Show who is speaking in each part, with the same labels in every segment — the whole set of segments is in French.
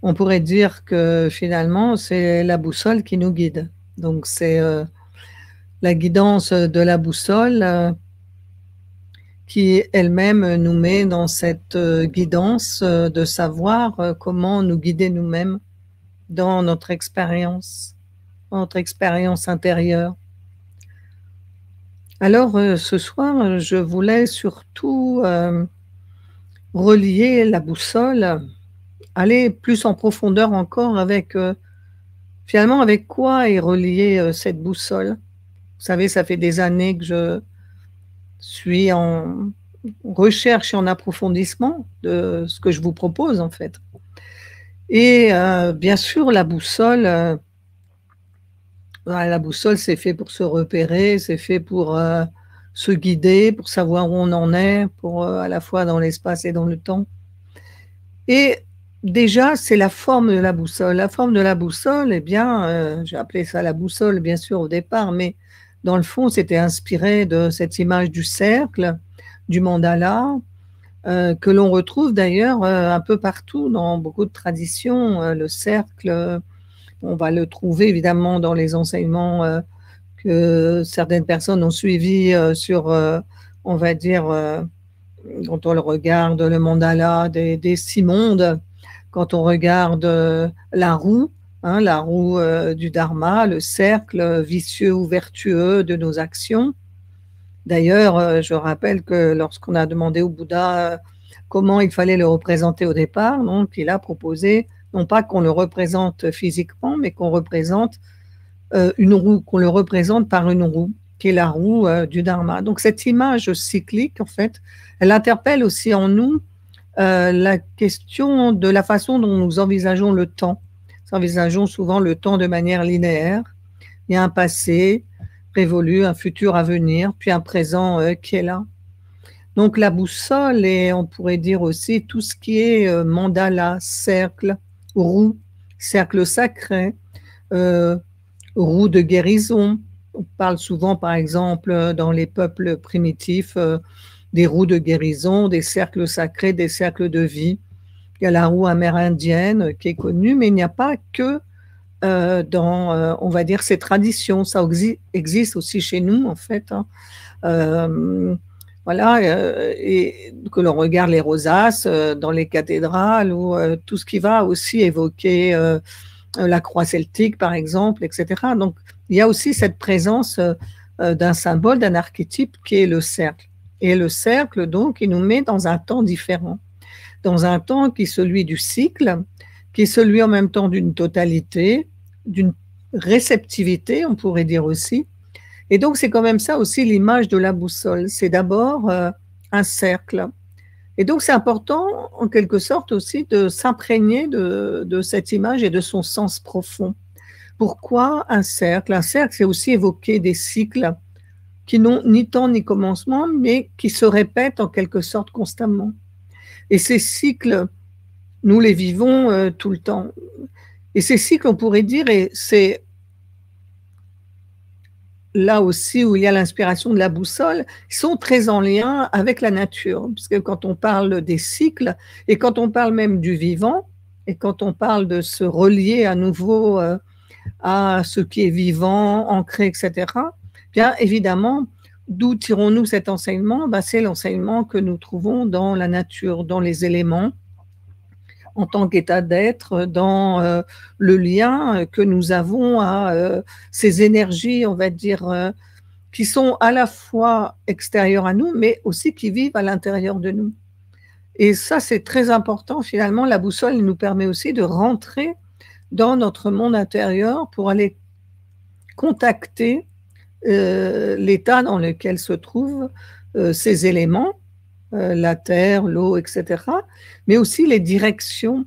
Speaker 1: On pourrait dire que finalement, c'est la boussole qui nous guide. Donc, c'est la guidance de la boussole qui elle-même nous met dans cette guidance de savoir comment nous guider nous-mêmes dans notre expérience intérieure. Alors, ce soir, je voulais surtout relier la boussole, aller plus en profondeur encore avec, finalement, avec quoi est reliée cette boussole. Vous savez, ça fait des années que je suis en recherche et en approfondissement de ce que je vous propose, en fait. Et bien sûr, la boussole, c'est fait pour se repérer, c'est fait pour se guider, pour savoir où on en est, pour à la fois dans l'espace et dans le temps. Et déjà, c'est la forme de la boussole. La forme de la boussole, eh bien, j'ai appelé ça la boussole, bien sûr, au départ, mais dans le fond, c'était inspiré de cette image du cercle, du mandala, que l'on retrouve d'ailleurs un peu partout dans beaucoup de traditions. Le cercle, on va le trouver évidemment dans les enseignements que certaines personnes ont suivis sur, on va dire, quand on le regarde, le mandala des 6 mondes, quand on regarde la roue du dharma, le cercle vicieux ou vertueux de nos actions. D'ailleurs, je rappelle que lorsqu'on a demandé au Bouddha comment il fallait le représenter au départ, donc il a proposé non pas qu'on le représente physiquement, mais qu'on représente une roue, qu'on le représente par une roue, qui est la roue du Dharma. Donc cette image cyclique, en fait, elle interpelle aussi en nous la question de la façon dont nous envisageons le temps. Nous envisageons souvent le temps de manière linéaire. Il y a un passé révolu, un futur à venir, puis un présent qui est là. Donc la boussole, et on pourrait dire aussi tout ce qui est mandala, cercle, roue, cercle sacré, roue de guérison. On parle souvent, par exemple, dans les peuples primitifs, des roues de guérison, des cercles sacrés, des cercles de vie. Il y a la roue amérindienne qui est connue, mais il n'y a pas que dans, on va dire, ces traditions. Ça existe aussi chez nous, en fait. Voilà, et que l'on regarde les rosaces dans les cathédrales ou tout ce qui va aussi évoquer la croix celtique, par exemple, etc. Donc, il y a aussi cette présence d'un symbole, d'un archétype qui est le cercle. Et le cercle, donc, il nous met dans un temps différent, dans un temps qui est celui du cycle, qui est celui en même temps d'une totalité, d'une réceptivité, on pourrait dire aussi. Et donc, c'est quand même ça aussi l'image de la boussole. C'est d'abord un cercle. Et donc, c'est important, en quelque sorte aussi, de s'imprégner de cette image et de son sens profond. Pourquoi un cercle? Un cercle, c'est aussi évoquer des cycles qui n'ont ni temps ni commencement, mais qui se répètent en quelque sorte constamment. Et ces cycles, nous les vivons tout le temps. Et ces cycles, on pourrait dire, et c'est là aussi où il y a l'inspiration de la boussole, ils sont très en lien avec la nature. Parce que quand on parle des cycles, et quand on parle même du vivant, et quand on parle de se relier à nouveau à ce qui est vivant, ancré, etc., bien évidemment, d'où tirons-nous cet enseignement? Ben, c'est l'enseignement que nous trouvons dans la nature, dans les éléments, en tant qu'état d'être, dans le lien que nous avons à ces énergies, on va dire, qui sont à la fois extérieures à nous, mais aussi qui vivent à l'intérieur de nous. Et ça, c'est très important. Finalement, la boussole nous permet aussi de rentrer dans notre monde intérieur pour aller contacter l'état dans lequel se trouvent ces éléments, la terre, l'eau, etc., mais aussi les directions,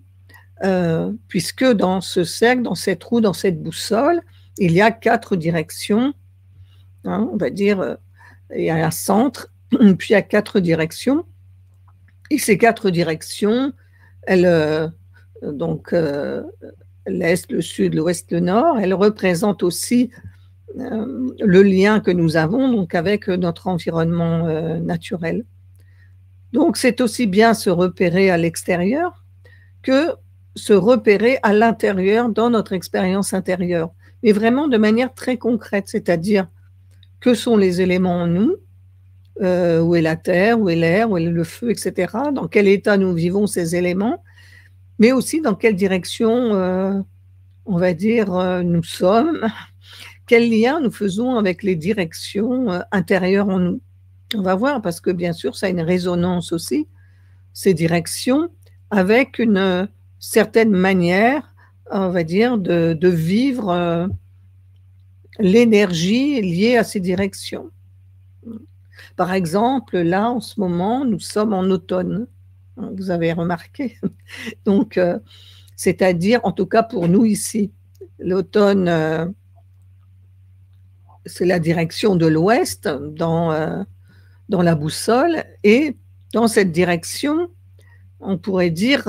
Speaker 1: puisque dans ce cercle, dans cette roue, dans cette boussole, il y a 4 directions, hein, on va dire, il y a un centre, puis il y a 4 directions, et ces 4 directions, elles, donc l'Est, le Sud, l'Ouest, le Nord, elles représentent aussi le lien que nous avons donc avec notre environnement naturel. Donc c'est aussi bien se repérer à l'extérieur que se repérer à l'intérieur, dans notre expérience intérieure, mais vraiment de manière très concrète, c'est-à-dire que sont les éléments en nous, où est la terre, où est l'air, où est le feu, etc. Dans quel état nous vivons ces éléments, mais aussi dans quelle direction, on va dire, nous sommes, quel lien nous faisons avec les directions intérieures en nous. On va voir, parce que bien sûr, ça a une résonance aussi, ces directions, avec une certaine manière, on va dire, de vivre l'énergie liée à ces directions. Par exemple, là, en ce moment, nous sommes en automne. Vous avez remarqué. Donc, c'est-à-dire, en tout cas pour nous ici, l'automne, c'est la direction de l'ouest dans la boussole. Et dans cette direction, on pourrait dire,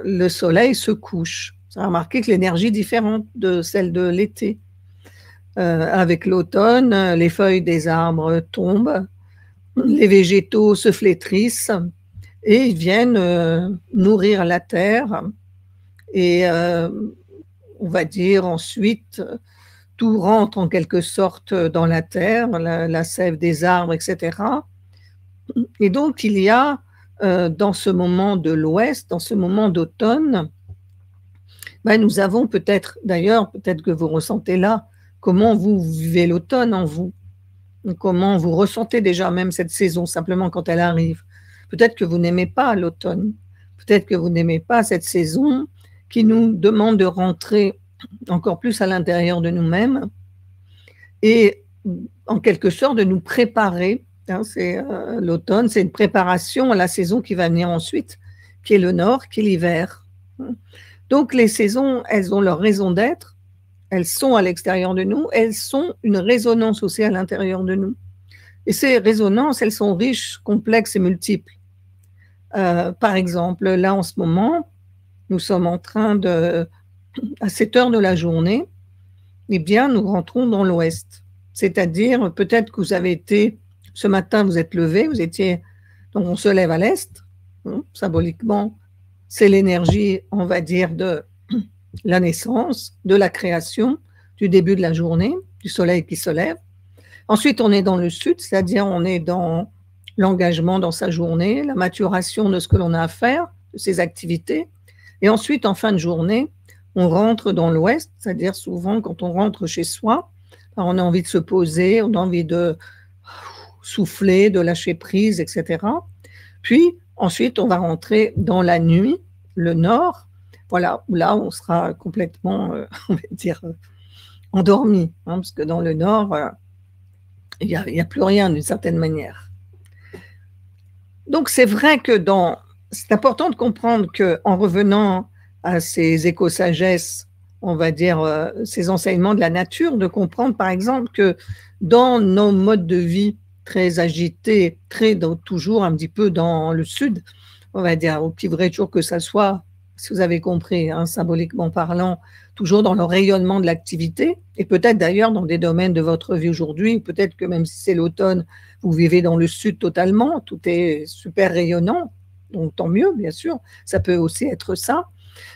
Speaker 1: le soleil se couche. Vous avez remarqué que l'énergie est différente de celle de l'été. Avec l'automne, les feuilles des arbres tombent, les végétaux se flétrissent et ils viennent nourrir la terre. Et on va dire ensuite, tout rentre en quelque sorte dans la terre, la sève des arbres, etc. Et donc, il y a dans ce moment de l'Ouest, dans ce moment d'automne, nous avons peut-être, d'ailleurs, peut-être que vous ressentez là, comment vous vivez l'automne en vous, comment vous ressentez déjà même cette saison, simplement quand elle arrive. Peut-être que vous n'aimez pas l'automne, peut-être que vous n'aimez pas cette saison qui nous demande de rentrer encore plus à l'intérieur de nous-mêmes et en quelque sorte de nous préparer. C'est l'automne, c'est une préparation à la saison qui va venir ensuite, qui est le nord, qui est l'hiver. Donc les saisons, elles ont leur raison d'être, elles sont à l'extérieur de nous, elles sont une résonance aussi à l'intérieur de nous. Et ces résonances, elles sont riches, complexes et multiples. Par exemple, là en ce moment, nous sommes en train de, à cette heure de la journée, eh bien, nous rentrons dans l'ouest. C'est-à-dire, peut-être que vous avez été, ce matin, vous êtes levé, vous étiez, donc on se lève à l'est, symboliquement, c'est l'énergie, on va dire, de la naissance, de la création, du début de la journée, du soleil qui se lève. Ensuite, on est dans le sud, c'est-à-dire on est dans l'engagement dans sa journée, la maturation de ce que l'on a à faire, de ses activités. Et ensuite, en fin de journée, on rentre dans l'ouest, c'est-à-dire souvent quand on rentre chez soi, on a envie de se poser, on a envie de souffler, de lâcher prise, etc. Puis ensuite, on va rentrer dans la nuit, le nord, voilà, où là, on sera complètement, on va dire, endormi, parce que dans le nord, il n'y a plus rien d'une certaine manière. Donc c'est vrai que c'est important de comprendre qu'en revenant à ces éco-sagesses, on va dire ces enseignements de la nature, de comprendre par exemple que dans nos modes de vie très agités, toujours un petit peu dans le sud, on va dire, qui voudrait toujours que ça soit, si vous avez compris, symboliquement parlant, toujours dans le rayonnement de l'activité, et peut-être d'ailleurs dans des domaines de votre vie aujourd'hui, peut-être que même si c'est l'automne, vous vivez dans le sud totalement, tout est super rayonnant, donc tant mieux, bien sûr, ça peut aussi être ça,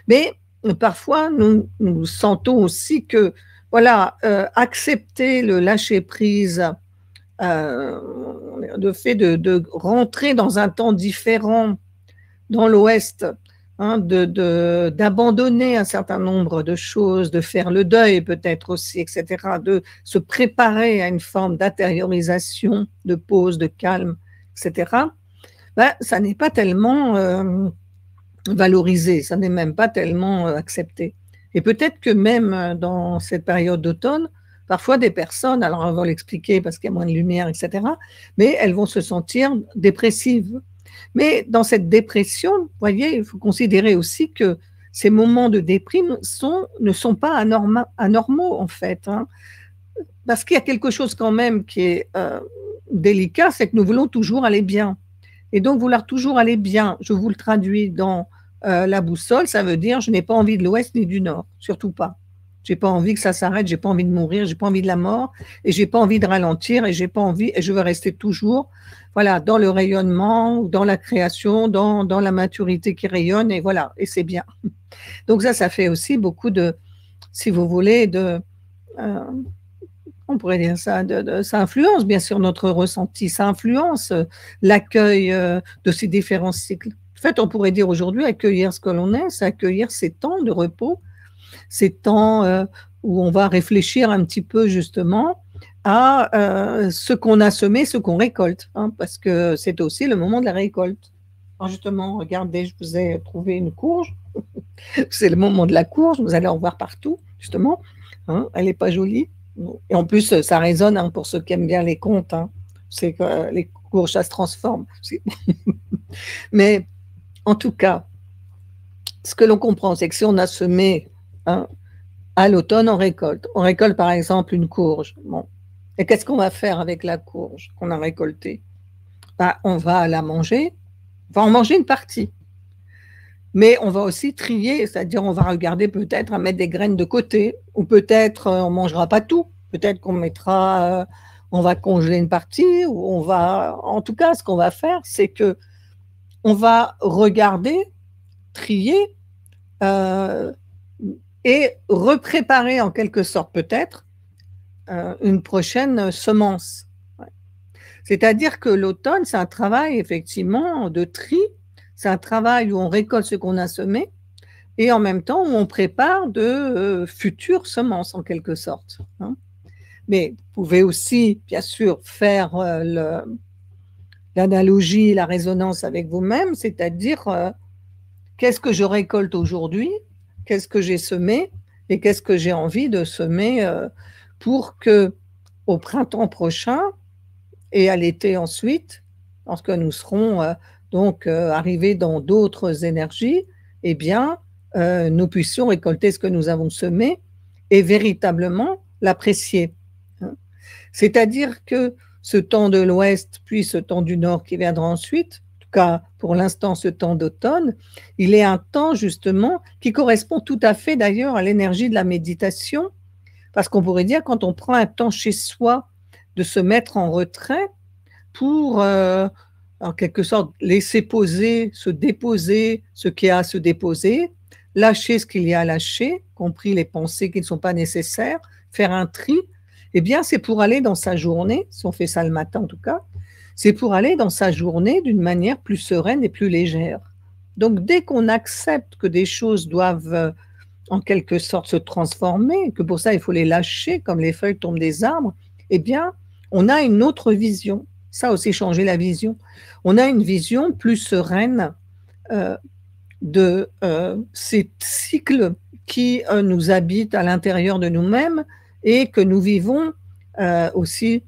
Speaker 1: mais parfois nous sentons aussi que, voilà, accepter le lâcher-prise, le fait de rentrer dans un temps différent dans l'Ouest, d'abandonner un certain nombre de choses, de faire le deuil peut-être aussi, etc., de se préparer à une forme d'intériorisation, de pause, de calme, etc., ça n'est pas tellement valorisé, ça n'est même pas tellement accepté. Et peut-être que même dans cette période d'automne, parfois des personnes, alors on va l'expliquer parce qu'il y a moins de lumière, etc., mais elles vont se sentir dépressives. Mais dans cette dépression, vous voyez, il faut considérer aussi que ces moments de déprime ne sont pas anormaux en fait, parce qu'il y a quelque chose quand même qui est délicat, c'est que nous voulons toujours aller bien. Et donc vouloir toujours aller bien, je vous le traduis dans la boussole, ça veut dire je n'ai pas envie de l'ouest ni du nord, surtout pas. J'ai pas envie que ça s'arrête, j'ai pas envie de mourir, j'ai pas envie de la mort, et j'ai pas envie de ralentir, et j'ai pas envie, et je veux rester toujours, voilà, dans le rayonnement, dans la création, dans la maturité qui rayonne, et voilà, et c'est bien. Donc ça fait aussi beaucoup de, si vous voulez, on pourrait dire ça, ça influence bien sûr notre ressenti, ça influence l'accueil de ces différents cycles. En fait, on pourrait dire aujourd'hui, accueillir ce que l'on est, c'est accueillir ces temps de repos, ces temps où on va réfléchir un petit peu justement à ce qu'on a semé, ce qu'on récolte, hein, parce que c'est aussi le moment de la récolte. Alors justement, regardez, je vous ai trouvé une courge. C'est le moment de la courge, vous allez en voir partout, justement. Hein, elle n'est pas jolie. Et en plus, ça résonne hein, pour ceux qui aiment bien les contes. Hein. C'est que les courges, ça se transforme. Mais en tout cas, ce que l'on comprend, c'est que si on a semé hein, à l'automne, on récolte. On récolte par exemple une courge. Bon. Et qu'est-ce qu'on va faire avec la courge qu'on a récoltée? Ben, on va la manger. On va en manger une partie. Mais on va aussi trier, c'est-à-dire on va regarder peut-être à mettre des graines de côté, ou peut-être on ne mangera pas tout, peut-être qu'on mettra, on va congeler une partie, ou on va, en tout cas, ce qu'on va faire, c'est que on va regarder, trier et repréparer en quelque sorte peut-être une prochaine semence. Ouais. C'est-à-dire que l'automne, c'est un travail effectivement de tri. C'est un travail où on récolte ce qu'on a semé et en même temps où on prépare de futures semences en quelque sorte. Hein. Mais vous pouvez aussi, bien sûr, faire l'analogie, la résonance avec vous-même, c'est-à-dire qu'est-ce que je récolte aujourd'hui, qu'est-ce que j'ai semé et qu'est-ce que j'ai envie de semer pour que au printemps prochain et à l'été ensuite, lorsque nous serons donc arriver dans d'autres énergies, eh bien, nous puissions récolter ce que nous avons semé et véritablement l'apprécier. Hein. C'est-à-dire que ce temps de l'Ouest, puis ce temps du Nord qui viendra ensuite, en tout cas pour l'instant ce temps d'automne, il est un temps justement qui correspond tout à fait d'ailleurs à l'énergie de la méditation, parce qu'on pourrait dire quand on prend un temps chez soi de se mettre en retrait pour en quelque sorte, laisser poser, se déposer ce qui a à se déposer, lâcher ce qu'il y a à lâcher, compris les pensées qui ne sont pas nécessaires, faire un tri, eh bien, c'est pour aller dans sa journée, si on fait ça le matin en tout cas, c'est pour aller dans sa journée d'une manière plus sereine et plus légère. Donc, dès qu'on accepte que des choses doivent en quelque sorte se transformer, que pour ça il faut les lâcher comme les feuilles tombent des arbres, eh bien, on a une autre vision. Ça aussi, changer la vision. On a une vision plus sereine de ces cycles qui nous habitent à l'intérieur de nous-mêmes et que nous vivons aussi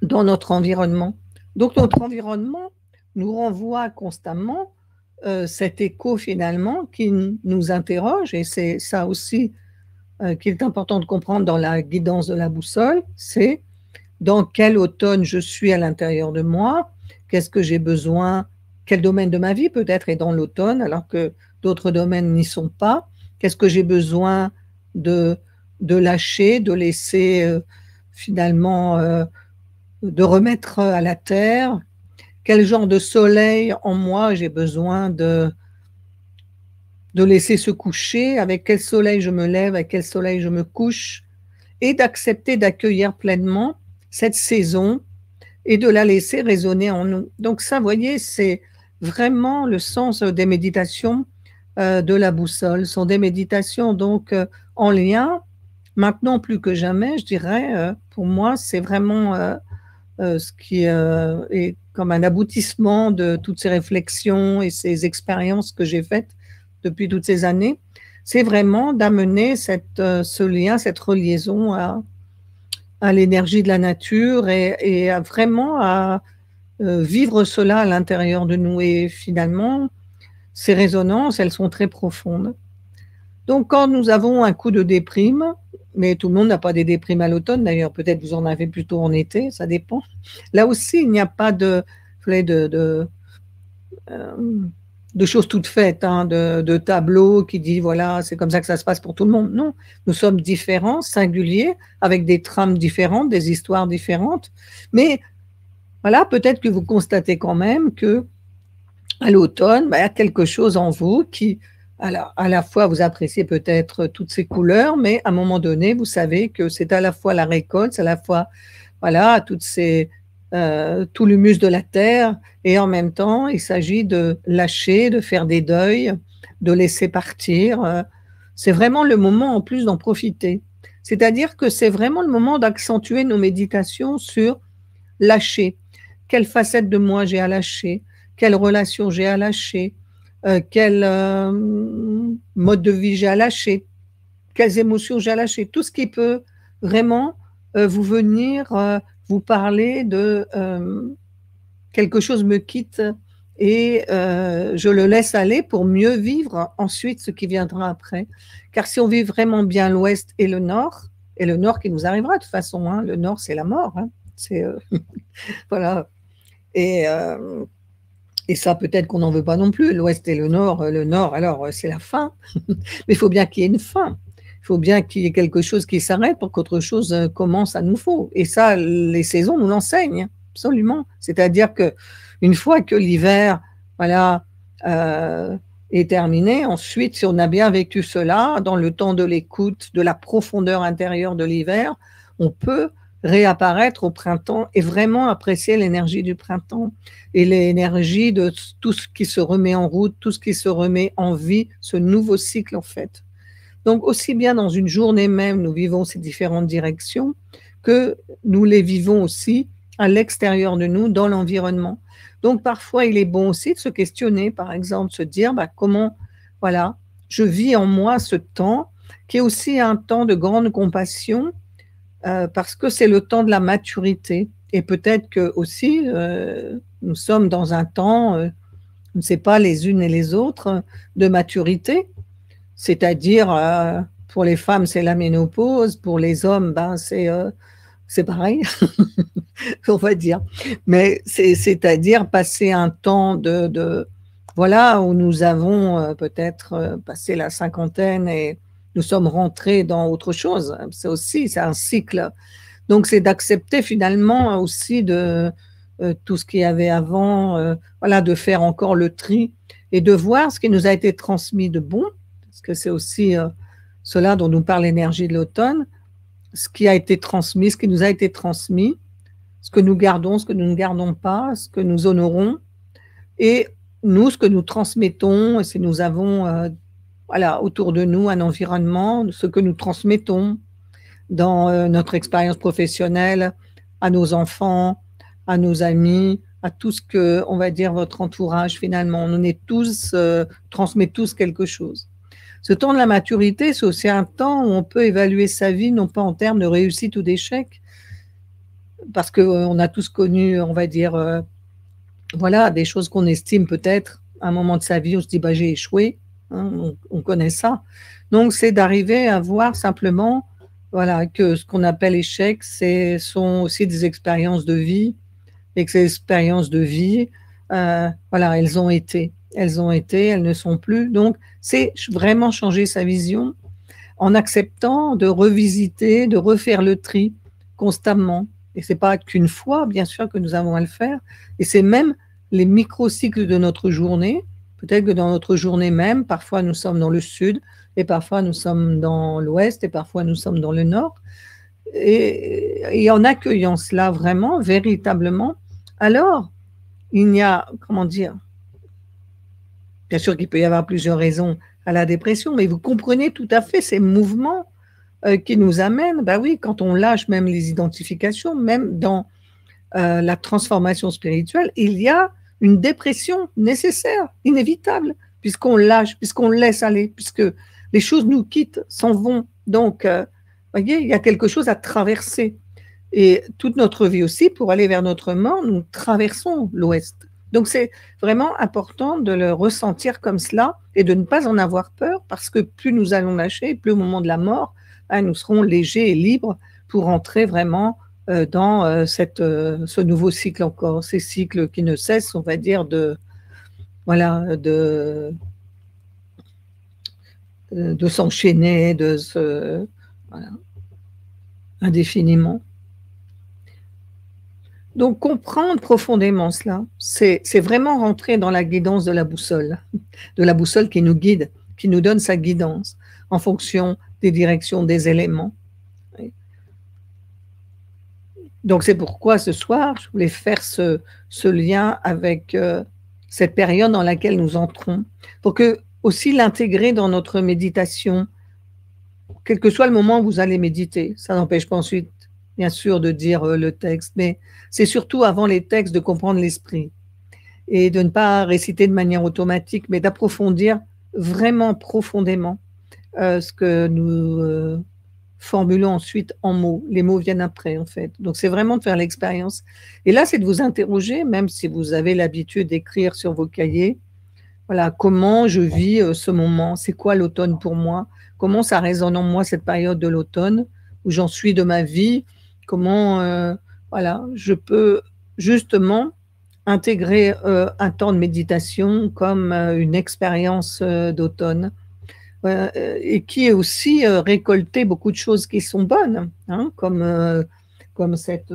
Speaker 1: dans notre environnement. Donc, notre environnement nous renvoie constamment cet écho finalement qui nous interroge, et c'est ça aussi qu'il est important de comprendre dans la guidance de la boussole, c'est dans quel automne je suis à l'intérieur de moi, qu'est-ce que j'ai besoin, quel domaine de ma vie peut-être est dans l'automne alors que d'autres domaines n'y sont pas, qu'est-ce que j'ai besoin de lâcher, de laisser finalement, de remettre à la terre, quel genre de soleil en moi j'ai besoin de laisser se coucher, avec quel soleil je me lève, avec quel soleil je me couche, et d'accepter d'accueillir pleinement cette saison et de la laisser résonner en nous. Donc ça, vous voyez, c'est vraiment le sens des méditations de la boussole. Ce sont des méditations donc en lien, maintenant plus que jamais, je dirais, pour moi, c'est vraiment ce qui est comme un aboutissement de toutes ces réflexions et ces expériences que j'ai faites depuis toutes ces années. C'est vraiment d'amener ce lien, cette reliaison à l'énergie de la nature et vraiment à vivre cela à l'intérieur de nous. Et finalement, ces résonances, elles sont très profondes. Donc, quand nous avons un coup de déprime, mais tout le monde n'a pas des déprimes à l'automne, d'ailleurs, peut-être vous en avez plutôt en été, ça dépend. Là aussi, il n'y a pas de choses toutes faites, hein, de tableaux qui dit voilà, c'est comme ça que ça se passe pour tout le monde. Non, nous sommes différents, singuliers, avec des trames différentes, des histoires différentes. Mais voilà, peut-être que vous constatez quand même que à l'automne, il y a quelque chose en vous qui Alors, à la fois, vous appréciez peut-être toutes ces couleurs, mais à un moment donné, vous savez que c'est à la fois la récolte, c'est à la fois, voilà, tout l'humus de la terre, et en même temps, il s'agit de lâcher, de faire des deuils, de laisser partir. C'est vraiment le moment en plus d'en profiter. C'est-à-dire que c'est vraiment le moment d'accentuer nos méditations sur lâcher. Quelle facette de moi j'ai à lâcher? Quelle relation j'ai à lâcher? Quel mode de vie j'ai à lâcher? Quelles émotions j'ai à lâcher? Tout ce qui peut vraiment vous venir, vous parler de quelque chose me quitte et je le laisse aller pour mieux vivre ensuite ce qui viendra après. Car si on vit vraiment bien l'Ouest et le Nord qui nous arrivera de toute façon, hein, le Nord c'est la mort, hein, c'est voilà. Et, euh, et ça, peut-être qu'on n'en veut pas non plus, l'Ouest et le Nord, alors c'est la fin. Mais il faut bien qu'il y ait une fin. Il faut bien qu'il y ait quelque chose qui s'arrête pour qu'autre chose commence à nouveau. Et ça, les saisons nous l'enseignent, absolument. C'est-à-dire que une fois que l'hiver, voilà, est terminé, ensuite, si on a bien vécu cela, dans le temps de l'écoute, de la profondeur intérieure de l'hiver, on peut réapparaître au printemps et vraiment apprécier l'énergie du printemps et l'énergie de tout ce qui se remet en route, tout ce qui se remet en vie, ce nouveau cycle en fait. Donc aussi bien dans une journée même, nous vivons ces différentes directions, que nous les vivons aussi à l'extérieur de nous, dans l'environnement. Donc parfois, il est bon aussi de se questionner, par exemple, se dire comment, voilà, je vis en moi ce temps qui est aussi un temps de grande compassion, parce que c'est le temps de la maturité. Et peut-être que aussi, nous sommes dans un temps, je ne sais pas, les unes et les autres, de maturité. C'est-à-dire, pour les femmes, c'est la ménopause, pour les hommes, c'est pareil, on va dire. Mais c'est-à-dire passer un temps voilà, où nous avons peut-être passé la cinquantaine et nous sommes rentrés dans autre chose. C'est un cycle. Donc, c'est d'accepter finalement aussi de tout ce qu'il y avait avant, voilà, de faire encore le tri et de voir ce qui nous a été transmis de bon, parce que c'est aussi cela dont nous parle l'énergie de l'automne, ce qui a été transmis, ce qui nous a été transmis, ce que nous gardons, ce que nous ne gardons pas, ce que nous honorons, et nous, ce que nous transmettons, et si nous avons voilà, autour de nous un environnement, ce que nous transmettons dans notre expérience professionnelle, à nos enfants, à nos amis, à tout ce que, on va dire, votre entourage finalement. On est tous, transmet tous quelque chose. Ce temps de la maturité, c'est aussi un temps où on peut évaluer sa vie, non pas en termes de réussite ou d'échec, parce qu'on a tous connu, on va dire, voilà, des choses qu'on estime peut-être, à un moment de sa vie, on se dit, j'ai échoué, hein, on connaît ça. Donc, c'est d'arriver à voir simplement, voilà, que ce qu'on appelle échec, sont aussi des expériences de vie, et que ces expériences de vie, voilà, elles ont été, elles ne sont plus. Donc, c'est vraiment changer sa vision en acceptant de revisiter, de refaire le tri constamment. Et ce n'est pas qu'une fois, bien sûr, que nous avons à le faire. Et c'est même les microcycles de notre journée. Peut-être que dans notre journée même, parfois nous sommes dans le sud, et parfois nous sommes dans l'ouest, et parfois nous sommes dans le nord. Et en accueillant cela vraiment, véritablement, alors il n'y a, comment dire, bien sûr qu'il peut y avoir plusieurs raisons à la dépression, mais vous comprenez tout à fait ces mouvements qui nous amènent, oui, quand on lâche même les identifications, même dans la transformation spirituelle, il y a une dépression nécessaire, inévitable, puisqu'on lâche, puisqu'on laisse aller, puisque les choses nous quittent, s'en vont. Donc, voyez, il y a quelque chose à traverser. Et toute notre vie aussi, pour aller vers notre mort, nous traversons l'Ouest. Donc, c'est vraiment important de le ressentir comme cela et de ne pas en avoir peur, parce que plus nous allons lâcher, plus au moment de la mort, nous serons légers et libres pour entrer vraiment dans ce nouveau cycle encore, ces cycles qui ne cessent, on va dire, voilà, de s'enchaîner, voilà, indéfiniment. Donc, comprendre profondément cela, c'est vraiment rentrer dans la guidance de la boussole qui nous guide qui nous donne sa guidance en fonction des directions des éléments. Donc c'est pourquoi ce soir, je voulais faire ce lien avec cette période dans laquelle nous entrons, pour que aussi l'intégrer dans notre méditation, quel que soit le moment où vous allez méditer. Ça n'empêche pas ensuite, bien sûr, de dire le texte, mais c'est surtout avant les textes de comprendre l'esprit et de ne pas réciter de manière automatique, mais d'approfondir vraiment profondément ce que nous formulons ensuite en mots. Les mots viennent après, en fait. Donc, c'est vraiment de faire l'expérience. Et là, c'est de vous interroger, même si vous avez l'habitude d'écrire sur vos cahiers, voilà, comment je vis ce moment, c'est quoi l'automne pour moi, comment ça résonne en moi cette période de l'automne, où j'en suis de ma vie, comment voilà, je peux justement intégrer un temps de méditation comme une expérience d'automne et qui est aussi récolter beaucoup de choses qui sont bonnes, hein, comme cette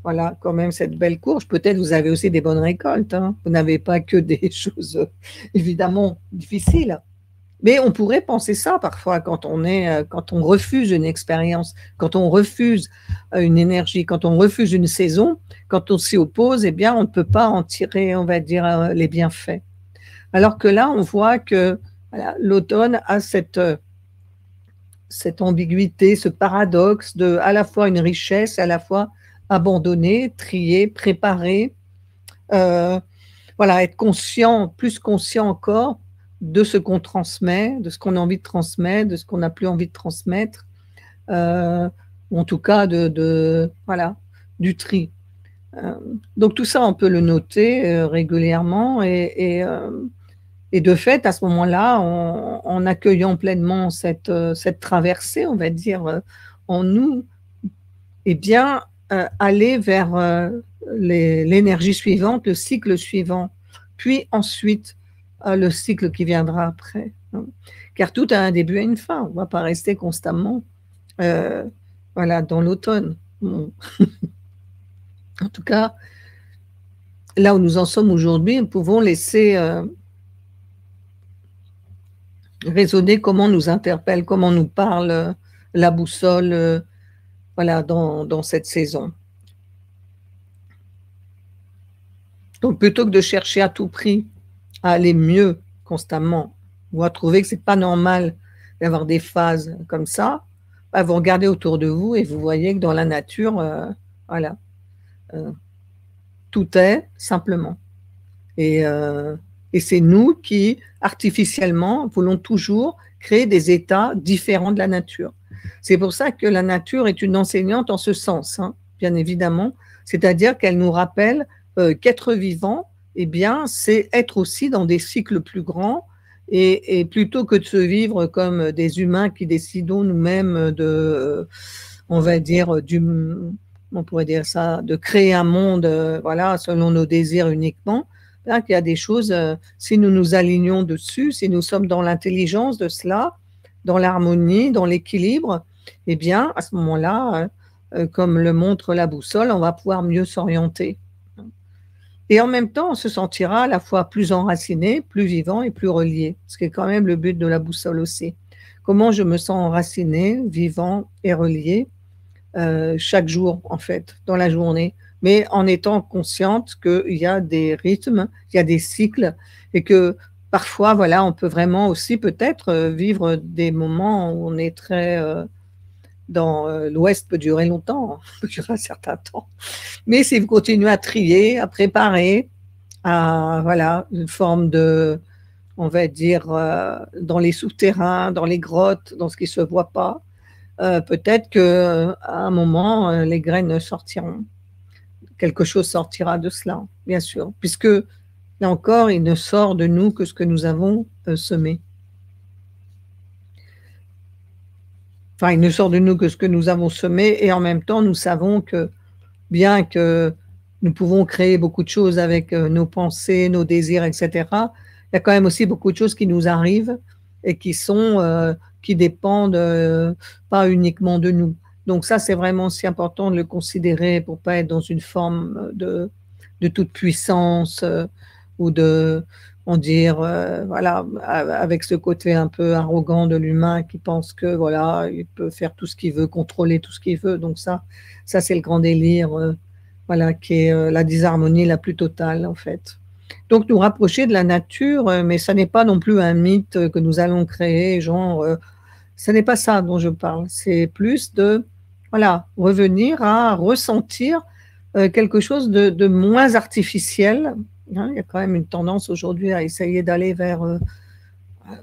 Speaker 1: voilà, quand même cette belle courge. Peut-être vous avez aussi des bonnes récoltes, hein. Vous n'avez pas que des choses évidemment difficiles. Mais on pourrait penser ça parfois quand on refuse une expérience, quand on refuse une énergie, quand on refuse une saison, quand on s'y oppose, eh bien, on ne peut pas en tirer, on va dire, les bienfaits. Alors que là, on voit que voilà, l'automne a cette ambiguïté, ce paradoxe de à la fois une richesse, à la fois abandonner, trier, préparer, voilà, être conscient, plus conscient encore de ce qu'on transmet, de ce qu'on a envie de transmettre, de ce qu'on n'a plus envie de transmettre, ou en tout cas voilà, du tri. Donc tout ça, on peut le noter régulièrement et de fait, à ce moment-là, en accueillant pleinement cette traversée, on va dire, en nous, eh bien, aller vers l'énergie suivante, le cycle suivant, puis ensuite le cycle qui viendra après. Hein. Car tout a un début et une fin. On ne va pas rester constamment voilà, dans l'automne. Bon. En tout cas, là où nous en sommes aujourd'hui, nous pouvons laisser raisonner comment nous interpelle, comment nous parle la boussole voilà, dans cette saison. Donc plutôt que de chercher à tout prix à aller mieux constamment ou à trouver que ce n'est pas normal d'avoir des phases comme ça, bah, vous regardez autour de vous et vous voyez que dans la nature, voilà, tout est simplement. Et c'est nous qui, artificiellement, voulons toujours créer des états différents de la nature. C'est pour ça que la nature est une enseignante en ce sens, hein, bien évidemment. C'est-à-dire qu'elle nous rappelle qu'être vivant, eh bien, c'est être aussi dans des cycles plus grands et plutôt que de se vivre comme des humains qui décidons nous-mêmes de, on va dire, on pourrait dire ça, de créer un monde, voilà, selon nos désirs uniquement. Là, qu'il y a des choses, si nous nous alignons dessus, si nous sommes dans l'intelligence de cela, dans l'harmonie, dans l'équilibre, eh bien, à ce moment-là, comme le montre la boussole, on va pouvoir mieux s'orienter. Et en même temps, on se sentira à la fois plus enraciné, plus vivant et plus relié, ce qui est quand même le but de la boussole aussi. Comment je me sens enraciné, vivant et relié chaque jour, en fait, dans la journée, mais en étant consciente qu'il y a des rythmes, il y a des cycles, et que parfois, voilà, on peut vraiment aussi peut-être vivre des moments où on est très dans l'Ouest peut durer longtemps, peut durer un certain temps. Mais si vous continuez à trier, à préparer, à voilà, une forme de, on va dire, dans les souterrains, dans les grottes, dans ce qui ne se voit pas, peut-être qu'à un moment, les graines sortiront. Quelque chose sortira de cela, bien sûr, puisque là encore, il ne sort de nous que ce que nous avons semé. Enfin, il ne sort de nous que ce que nous avons semé, et en même temps, nous savons que bien que nous pouvons créer beaucoup de choses avec nos pensées, nos désirs, etc., il y a quand même aussi beaucoup de choses qui nous arrivent et qui dépendent pas uniquement de nous. Donc ça, c'est vraiment aussi important de le considérer pour pas être dans une forme de toute puissance, ou de, on dire, voilà, avec ce côté un peu arrogant de l'humain qui pense que, voilà, il peut faire tout ce qu'il veut, contrôler tout ce qu'il veut. Donc ça c'est le grand délire, voilà, qui est la disharmonie la plus totale, en fait. Donc nous rapprocher de la nature, mais ça n'est pas non plus un mythe que nous allons créer, genre, ce n'est pas ça dont je parle. C'est plus de, voilà, revenir à ressentir quelque chose de moins artificiel. Hein. Il y a quand même une tendance aujourd'hui à essayer d'aller vers,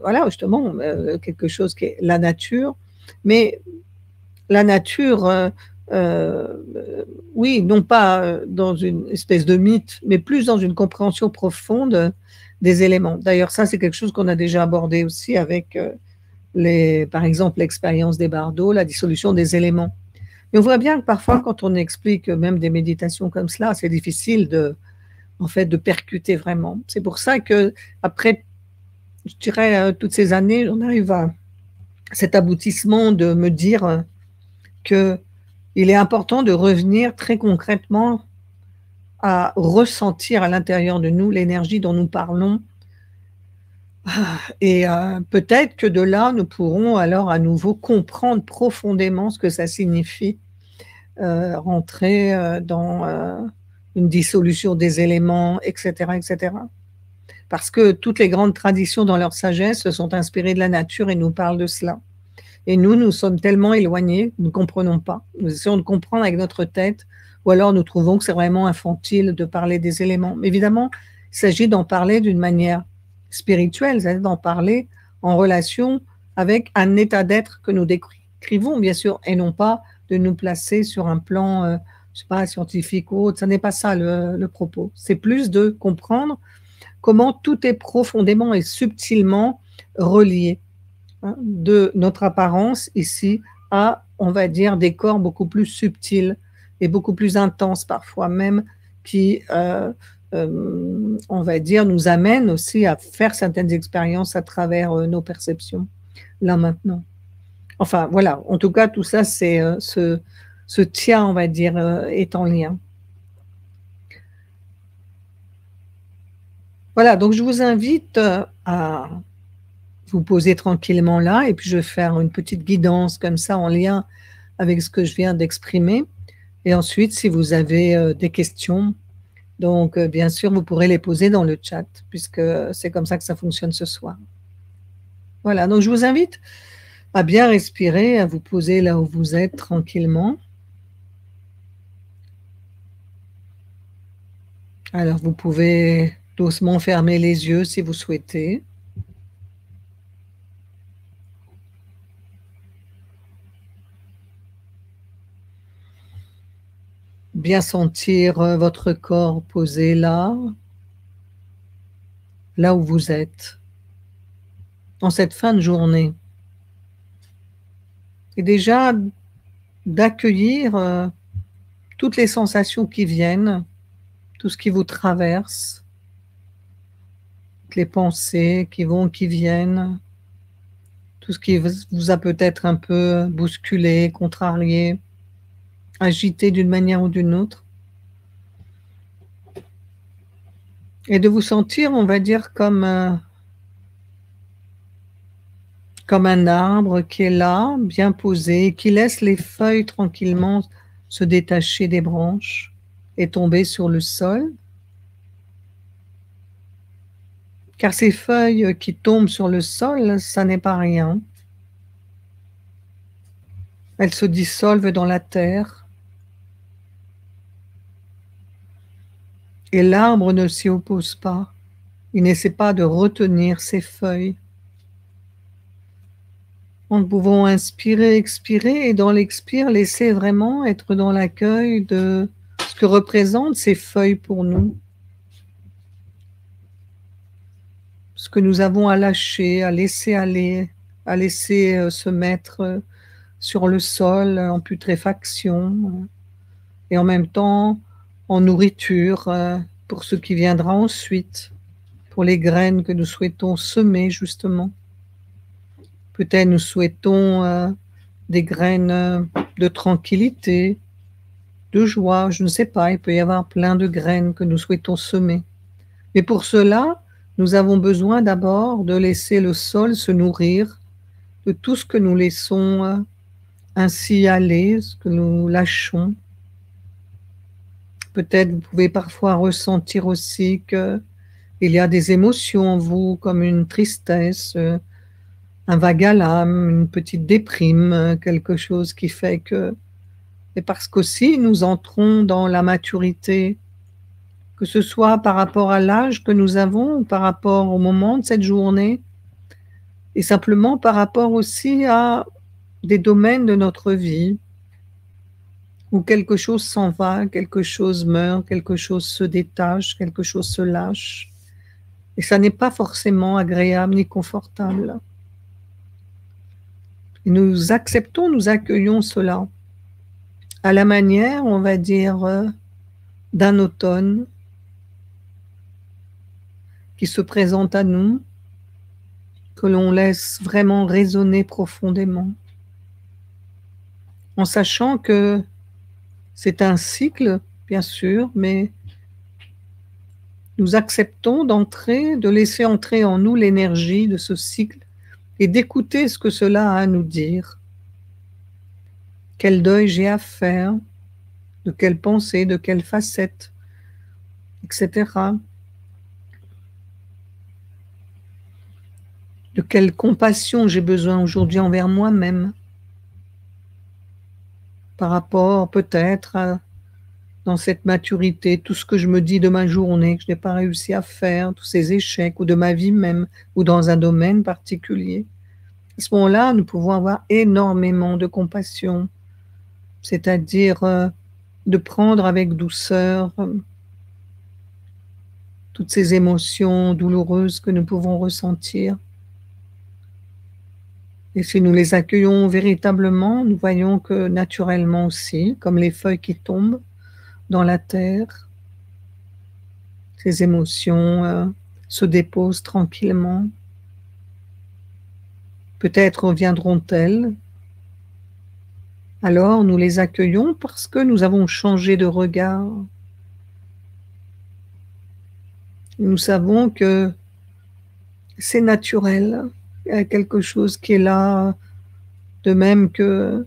Speaker 1: voilà, justement, quelque chose qui est la nature. Mais la nature, oui, non pas dans une espèce de mythe, mais plus dans une compréhension profonde des éléments. D'ailleurs, ça, c'est quelque chose qu'on a déjà abordé aussi avec, par exemple, l'expérience des bardeaux, la dissolution des éléments. Et on voit bien que parfois, quand on explique même des méditations comme cela, c'est difficile en fait, de percuter vraiment. C'est pour ça que, après, je dirais, toutes ces années, on arrive à cet aboutissement de me dire que il est important de revenir très concrètement à ressentir à l'intérieur de nous l'énergie dont nous parlons. Et peut-être que de là, nous pourrons alors à nouveau comprendre profondément ce que ça signifie, rentrer dans une dissolution des éléments, etc., etc. Parce que toutes les grandes traditions dans leur sagesse se sont inspirées de la nature et nous parlent de cela. Et nous sommes tellement éloignés, nous ne comprenons pas. Nous essayons de comprendre avec notre tête, ou alors nous trouvons que c'est vraiment infantile de parler des éléments. Mais évidemment, il s'agit d'en parler d'une manière spirituelle, c'est-à-dire d'en parler en relation avec un état d'être que nous décrivons, bien sûr, et non pas de nous placer sur un plan, je sais pas, scientifique ou autre. Ce n'est pas ça le propos. C'est plus de comprendre comment tout est profondément et subtilement relié, hein, de notre apparence ici à, on va dire, des corps beaucoup plus subtils et beaucoup plus intenses parfois même, qui, on va dire, nous amènent aussi à faire certaines expériences à travers nos perceptions, là maintenant. Enfin, voilà, en tout cas, tout ça, c'est ce tien, on va dire, est en lien. Voilà, donc je vous invite à vous poser tranquillement là, et puis je vais faire une petite guidance comme ça en lien avec ce que je viens d'exprimer. Et ensuite, si vous avez des questions, donc bien sûr, vous pourrez les poser dans le chat, puisque c'est comme ça que ça fonctionne ce soir. Voilà, donc je vous invite à bien respirer, à vous poser là où vous êtes tranquillement. Alors, vous pouvez doucement fermer les yeux si vous souhaitez. Bien sentir votre corps posé là où vous êtes, en cette fin de journée. Et déjà d'accueillir toutes les sensations qui viennent, tout ce qui vous traverse, les pensées qui vont, qui viennent, tout ce qui vous a peut-être un peu bousculé, contrarié, agité d'une manière ou d'une autre. Et de vous sentir, on va dire, comme un arbre qui est là, bien posé, qui laisse les feuilles tranquillement se détacher des branches et tomber sur le sol. Car ces feuilles qui tombent sur le sol, ça n'est pas rien. Elles se dissolvent dans la terre. Et l'arbre ne s'y oppose pas. Il n'essaie pas de retenir ses feuilles. Nous pouvons inspirer, expirer, et dans l'expire, laisser vraiment être dans l'accueil de ce que représentent ces feuilles pour nous. Ce que nous avons à lâcher, à laisser aller, à laisser se mettre sur le sol en putréfaction, et en même temps en nourriture pour ce qui viendra ensuite, pour les graines que nous souhaitons semer justement. Peut-être nous souhaitons des graines de tranquillité, de joie, je ne sais pas, il peut y avoir plein de graines que nous souhaitons semer Mais pour cela, nous avons besoin d'abord de laisser le sol se nourrir de tout ce que nous laissons ainsi aller, ce que nous lâchons. Peut-être vous pouvez parfois ressentir aussi qu'il y a des émotions en vous, comme une tristesse, un vague à l'âme, une petite déprime, quelque chose qui fait que... Et parce qu'aussi nous entrons dans la maturité, que ce soit par rapport à l'âge que nous avons, ou par rapport au moment de cette journée, et simplement par rapport aussi à des domaines de notre vie, où quelque chose s'en va, quelque chose meurt, quelque chose se détache, quelque chose se lâche. Et ça n'est pas forcément agréable ni confortable. Et nous acceptons, nous accueillons cela à la manière, on va dire, d'un automne qui se présente à nous, que l'on laisse vraiment résonner profondément, en sachant que c'est un cycle, bien sûr, mais nous acceptons d'entrer, de laisser entrer en nous l'énergie de ce cycle et d'écouter ce que cela a à nous dire. Quel deuil j'ai à faire, de quelle pensée, de quelle facette, etc. De quelle compassion j'ai besoin aujourd'hui envers moi-même, par rapport peut-être à, dans cette maturité, tout ce que je me dis de ma journée, que je n'ai pas réussi à faire, tous ces échecs, ou de ma vie même, ou dans un domaine particulier. À ce moment-là, nous pouvons avoir énormément de compassion, c'est-à-dire de prendre avec douceur toutes ces émotions douloureuses que nous pouvons ressentir. Et si nous les accueillons véritablement, nous voyons que naturellement aussi, comme les feuilles qui tombent dans la terre, ces émotions se déposent tranquillement. Peut-être reviendront-elles. Alors nous les accueillons parce que nous avons changé de regard. Nous savons que c'est naturel. Il y a quelque chose qui est là, de même que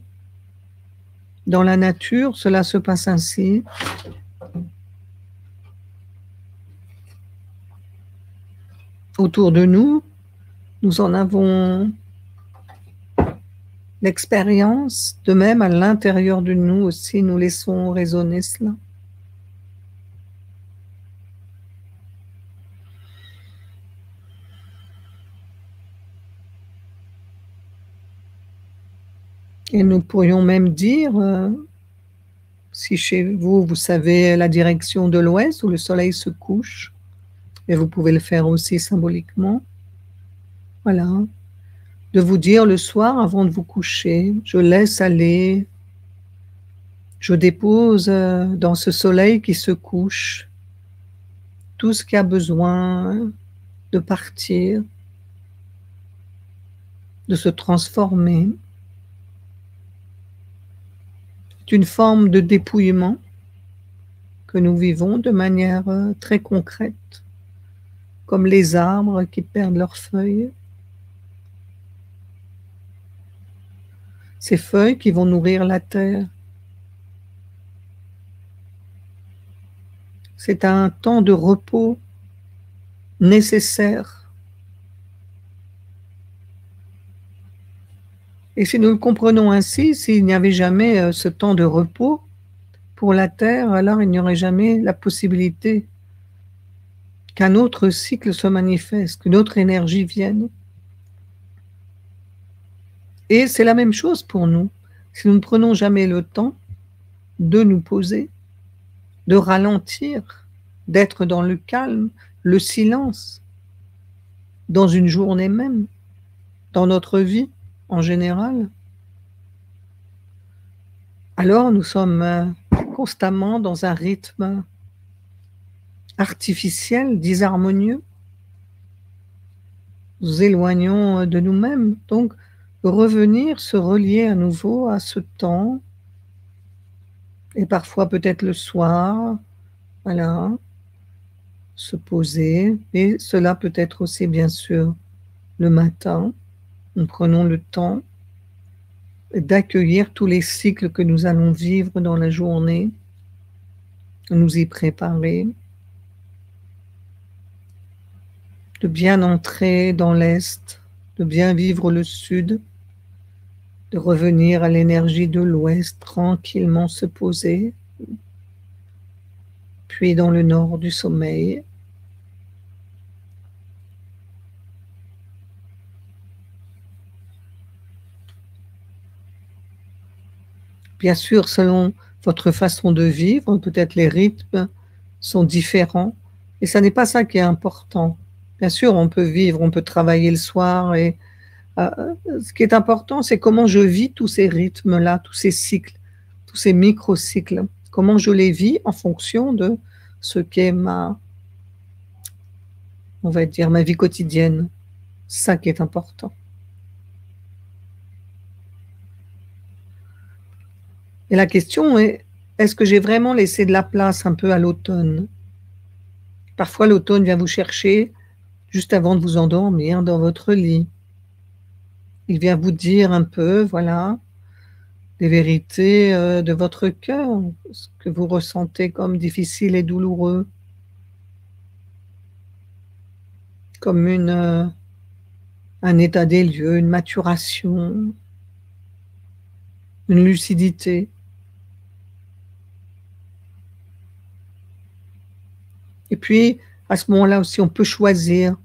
Speaker 1: dans la nature, cela se passe ainsi. Autour de nous, nous en avons l'expérience, de même à l'intérieur de nous aussi, nous laissons résonner cela. Et nous pourrions même dire, si chez vous, vous savez la direction de l'ouest où le soleil se couche, et vous pouvez le faire aussi symboliquement, voilà, de vous dire le soir avant de vous coucher, je laisse aller, je dépose dans ce soleil qui se couche tout ce qui a besoin de partir, de se transformer. C'est une forme de dépouillement que nous vivons de manière très concrète, comme les arbres qui perdent leurs feuilles. Ces feuilles qui vont nourrir la terre. C'est un temps de repos nécessaire. Et si nous le comprenons ainsi, s'il n'y avait jamais ce temps de repos pour la terre, alors il n'y aurait jamais la possibilité qu'un autre cycle se manifeste, qu'une autre énergie vienne. Et c'est la même chose pour nous. Si nous ne prenons jamais le temps de nous poser, de ralentir, d'être dans le calme, le silence, dans une journée même, dans notre vie en général, alors nous sommes constamment dans un rythme artificiel, disharmonieux. Nous éloignons de nous-mêmes. Donc, revenir, se relier à nouveau à ce temps, et parfois peut-être le soir, voilà, se poser, et cela peut être aussi bien sûr le matin. Nous prenons le temps d'accueillir tous les cycles que nous allons vivre dans la journée, nous y préparer, de bien entrer dans l'Est, de bien vivre le Sud, de revenir à l'énergie de l'Ouest, tranquillement se poser, puis dans le Nord du sommeil. Bien sûr, selon votre façon de vivre, peut-être les rythmes sont différents, et ça n'est pas ça qui est important. Bien sûr, on peut vivre, on peut travailler le soir, et ce qui est important, c'est comment je vis tous ces rythmes-là, tous ces cycles, tous ces micro-cycles, comment je les vis en fonction de ce qu'est on va dire, ma vie quotidienne. C'est ça qui est important. Et la question est, est-ce que j'ai vraiment laissé de la place un peu à l'automne? Parfois, l'automne vient vous chercher juste avant de vous endormir dans votre lit. Il vient vous dire un peu, voilà, des vérités de votre cœur, ce que vous ressentez comme difficile et douloureux, comme un état des lieux, une maturation, une lucidité. Et puis, à ce moment-là aussi, on peut choisir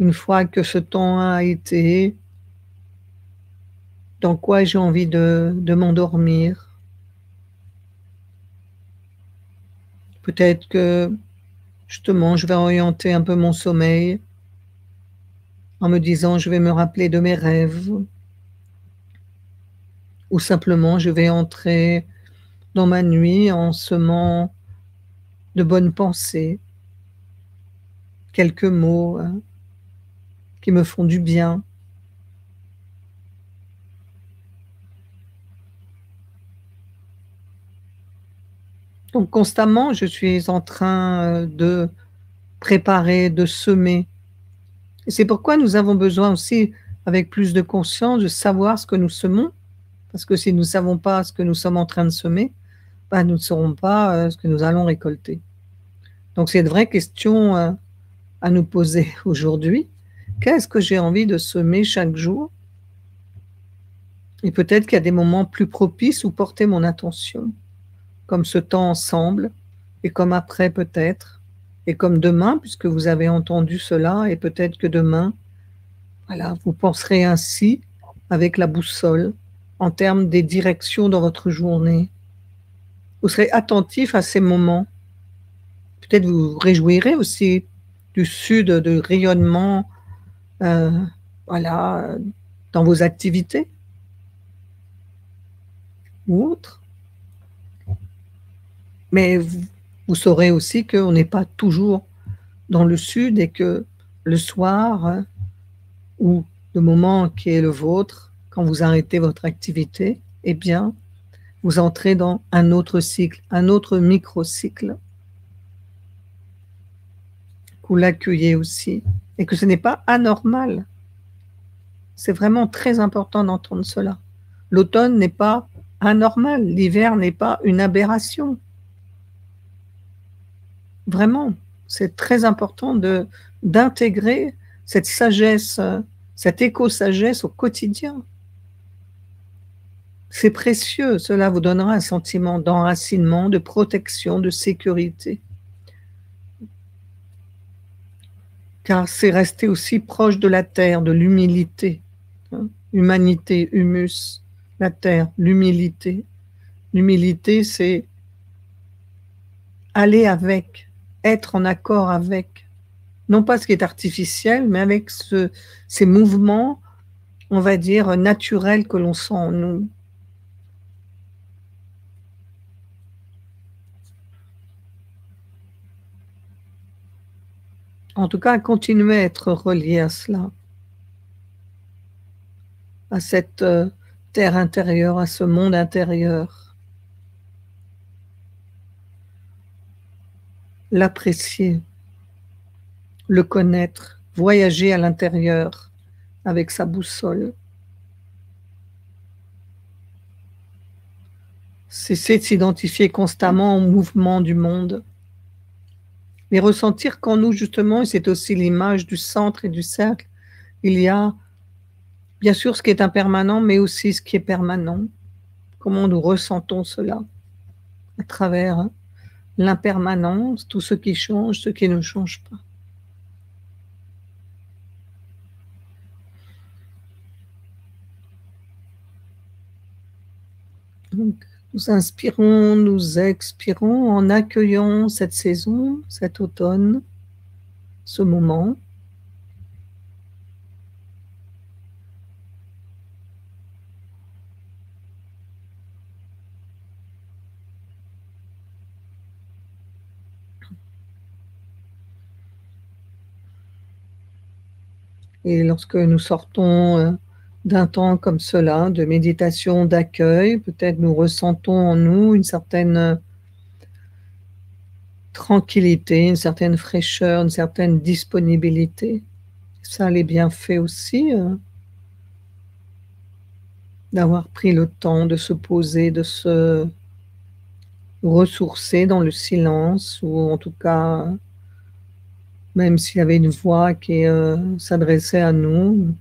Speaker 1: une fois que ce temps a été, dans quoi j'ai envie de m'endormir. Peut-être que, justement, je vais orienter un peu mon sommeil en me disant, je vais me rappeler de mes rêves, ou simplement, je vais entrer dans ma nuit en semant de bonnes pensées, quelques mots qui me font du bien. Donc constamment, je suis en train de préparer, de semer. Et c'est pourquoi nous avons besoin aussi, avec plus de conscience, de savoir ce que nous semons, parce que si nous ne savons pas ce que nous sommes en train de semer, ben, nous ne saurons pas ce que nous allons récolter. Donc c'est une vraie question à nous poser aujourd'hui. Qu'est-ce que j'ai envie de semer chaque jour? Et peut-être qu'il y a des moments plus propices où porter mon attention, comme ce temps ensemble, et comme après peut-être, et comme demain, puisque vous avez entendu cela, et peut-être que demain, voilà, vous penserez ainsi avec la boussole en termes des directions dans votre journée. Vous serez attentif à ces moments. Peut-être vous vous réjouirez aussi du sud, de rayonnement, euh, voilà, dans vos activités ou autres. Mais vous saurez aussi qu'on n'est pas toujours dans le sud et que le soir, ou le moment qui est le vôtre, quand vous arrêtez votre activité, eh bien, vous entrez dans un autre cycle, un autre micro-cycle. Vous l'accueillez aussi. Et que ce n'est pas anormal. C'est vraiment très important d'entendre cela. L'automne n'est pas anormal. L'hiver n'est pas une aberration. Vraiment, c'est très important d'intégrer cette sagesse, cette éco-sagesse au quotidien. C'est précieux, cela vous donnera un sentiment d'enracinement, de protection, de sécurité. Car c'est rester aussi proche de la terre, de l'humilité. Humanité, humus, la terre, l'humilité. L'humilité, c'est aller avec, être en accord avec. Non pas ce qui est artificiel, mais avec ces mouvements, on va dire, naturels que l'on sent en nous. En tout cas, continuer à être relié à cela, à cette terre intérieure, à ce monde intérieur. l'apprécier, le connaître, voyager à l'intérieur avec sa boussole. Cesser de s'identifier constamment au mouvement du monde, mais ressentir qu'en nous, justement, et c'est aussi l'image du centre et du cercle, il y a bien sûr ce qui est impermanent, mais aussi ce qui est permanent. Comment nous ressentons cela à travers l'impermanence, tout ce qui change, ce qui ne change pas. Donc, nous inspirons, nous expirons en accueillant cette saison, cet automne, ce moment. Et lorsque nous sortons d'un temps comme cela, de méditation, d'accueil, peut-être nous ressentons en nous une certaine tranquillité, une certaine fraîcheur, une certaine disponibilité. Ça a les bienfaits aussi d'avoir pris le temps de se poser, de se ressourcer dans le silence, ou en tout cas, même s'il y avait une voix qui s'adressait à nous,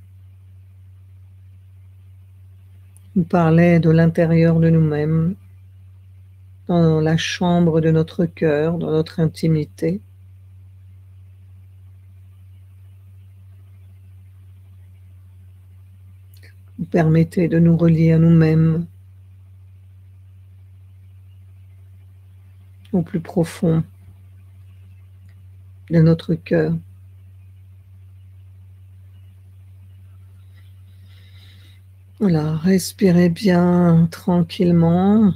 Speaker 1: nous parlait de l'intérieur de nous-mêmes, dans la chambre de notre cœur, dans notre intimité. Nous permettez de nous relier à nous-mêmes, au plus profond de notre cœur. Voilà, respirez bien tranquillement.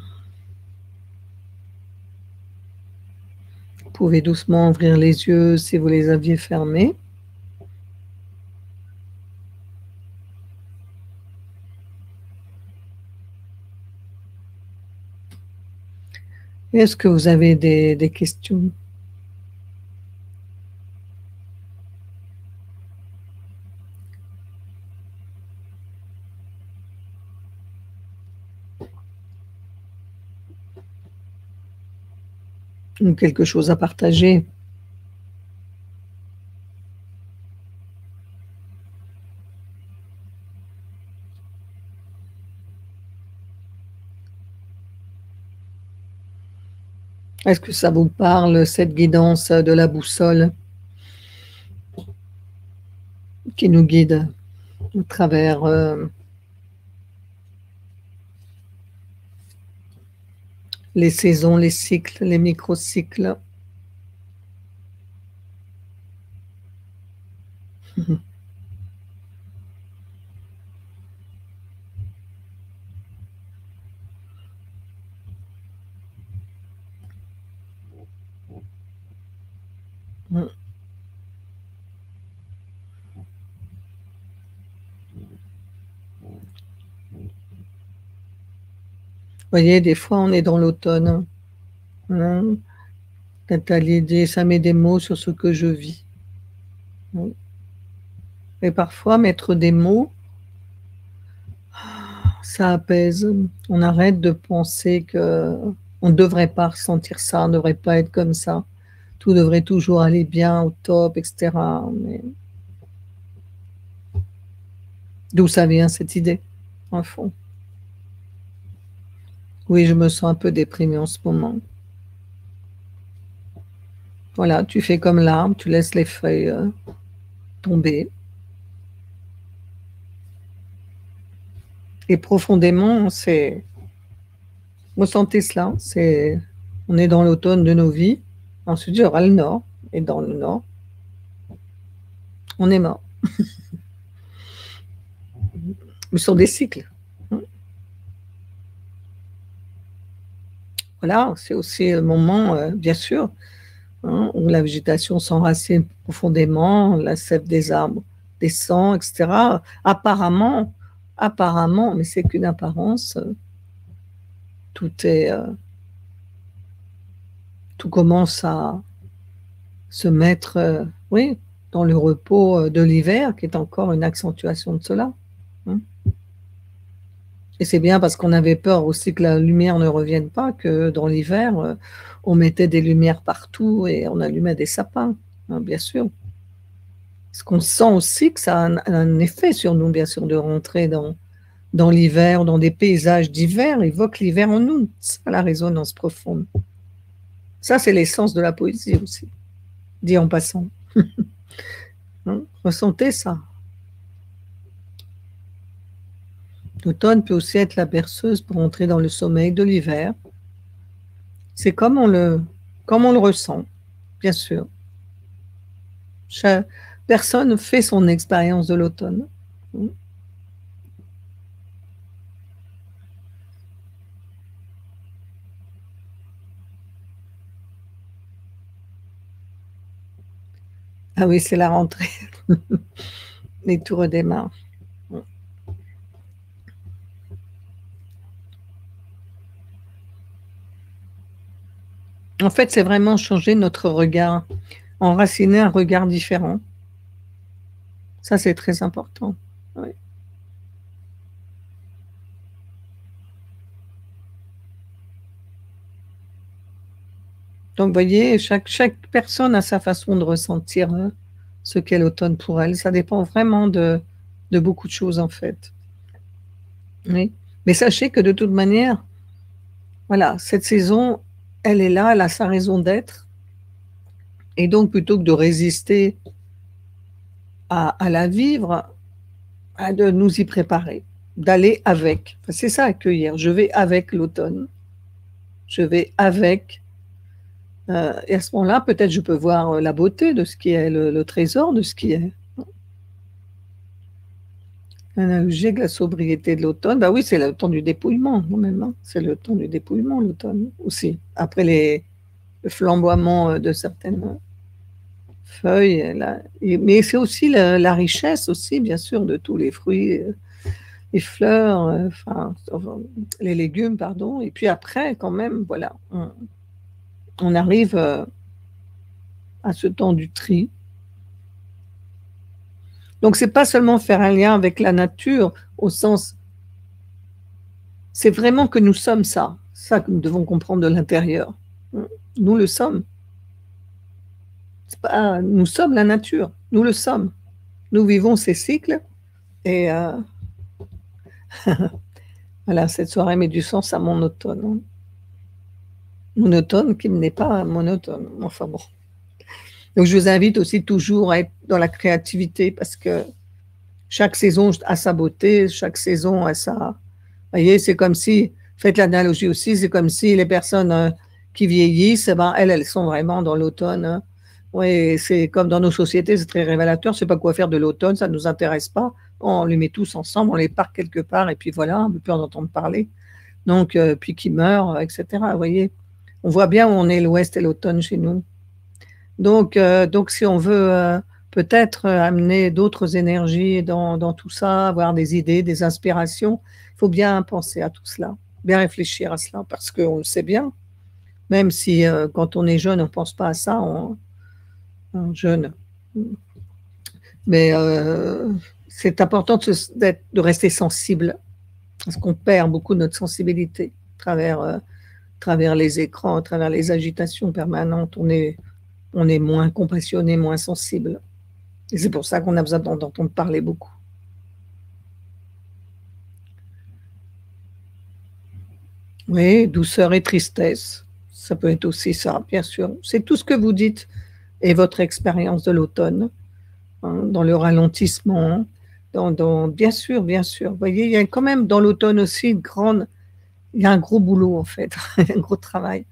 Speaker 1: Vous pouvez doucement ouvrir les yeux si vous les aviez fermés. Est-ce que vous avez des questions? Ou quelque chose à partager? Est-ce que ça vous parle, cette guidance de la boussole qui nous guide à travers les saisons, les cycles, les microcycles? Vous voyez, des fois, on est dans l'automne. Hein? Peut-être à l'idée, ça met des mots sur ce que je vis. Oui. Et parfois, mettre des mots, ça apaise. On arrête de penser que on ne devrait pas ressentir ça, on ne devrait pas être comme ça. Tout devrait toujours aller bien, au top, etc. Mais d'où ça vient cette idée, en fond? Oui, je me sens un peu déprimée en ce moment. Voilà, tu fais comme l'arbre, tu laisses les feuilles tomber. Et profondément, vous sentez cela, on est dans l'automne de nos vies. Ensuite, il y aura le nord. Et dans le nord, on est mort. Ce sont des cycles. Voilà, c'est aussi le moment, bien sûr, où la végétation s'enracine profondément, la sève des arbres descend, etc. Apparemment, mais c'est qu'une apparence, tout commence à se mettre, oui, dans le repos de l'hiver, qui est encore une accentuation de cela. Hein. Et c'est bien parce qu'on avait peur aussi que la lumière ne revienne pas, que dans l'hiver, on mettait des lumières partout et on allumait des sapins, hein, bien sûr. Parce qu'on sent aussi que ça a un effet sur nous, bien sûr, de rentrer dans l'hiver, dans des paysages d'hiver, évoque l'hiver en nous. C'est la résonance profonde. Ça, c'est l'essence de la poésie aussi, dit en passant. Hein, ressentez ça. L'automne peut aussi être la berceuse pour entrer dans le sommeil de l'hiver. C'est comme on le ressent, bien sûr. Chaque personne fait son expérience de l'automne. Ah oui, c'est la rentrée. Et tout redémarre. En fait, c'est vraiment changer notre regard, enraciner un regard différent. Ça, c'est très important. Oui. Donc, vous voyez, chaque personne a sa façon de ressentir ce qu'est l'automne pour elle. Ça dépend vraiment de beaucoup de choses, en fait. Oui. Mais sachez que de toute manière, voilà, cette saison, elle est là, elle a sa raison d'être. Et donc, plutôt que de résister à la vivre, de nous y préparer, d'aller avec. Enfin, c'est ça, accueillir. Je vais avec l'automne. Je vais avec. Et à ce moment-là, peut-être je peux voir la beauté de ce qui est, le trésor de ce qui est. L'analogie avec la sobriété de l'automne, bah oui, c'est le temps du dépouillement, même. Hein. C'est le temps du dépouillement, l'automne, aussi. Après le flamboiement de certaines feuilles. Mais c'est aussi la richesse, aussi, bien sûr, de tous les fruits, les fleurs, enfin, les légumes, pardon. Et puis après, quand même, voilà, on arrive à ce temps du tri. Donc, c'est pas seulement faire un lien avec la nature, au sens, c'est vraiment que nous sommes ça que nous devons comprendre de l'intérieur. Nous le sommes. Pas, nous sommes la nature, nous le sommes. Nous vivons ces cycles et voilà, cette soirée met du sens à mon automne. Mon automne qui n'est pas monotone. Enfin bon. Donc je vous invite aussi toujours à être dans la créativité parce que chaque saison a sa beauté, chaque saison a sa... Vous voyez, c'est comme si, faites l'analogie aussi, c'est comme si les personnes qui vieillissent, eh ben, elles sont vraiment dans l'automne. Hein. Oui, c'est comme dans nos sociétés, c'est très révélateur, je ne sais pas quoi faire de l'automne, ça ne nous intéresse pas. On les met tous ensemble, on les parque quelque part et puis voilà, on ne peut plus en entendre parler. Donc, puis qui meurent, etc. Vous voyez, on voit bien où on est l'ouest et l'automne chez nous. Donc si on veut peut-être amener d'autres énergies dans tout ça, avoir des idées, des inspirations, il faut bien penser à tout cela, bien réfléchir à cela, parce qu'on le sait bien, même si quand on est jeune, on ne pense pas à ça, on jeune. Mais c'est important de rester sensible, parce qu'on perd beaucoup de notre sensibilité à travers les écrans, à travers les agitations permanentes. On est moins compassionné, moins sensible. Et c'est pour ça qu'on a besoin d'entendre parler beaucoup. Oui, douceur et tristesse, ça peut être aussi ça, bien sûr. C'est tout ce que vous dites et votre expérience de l'automne, hein, dans le ralentissement, bien sûr, bien sûr. Vous voyez, il y a quand même dans l'automne aussi il y a un gros boulot en fait, un gros travail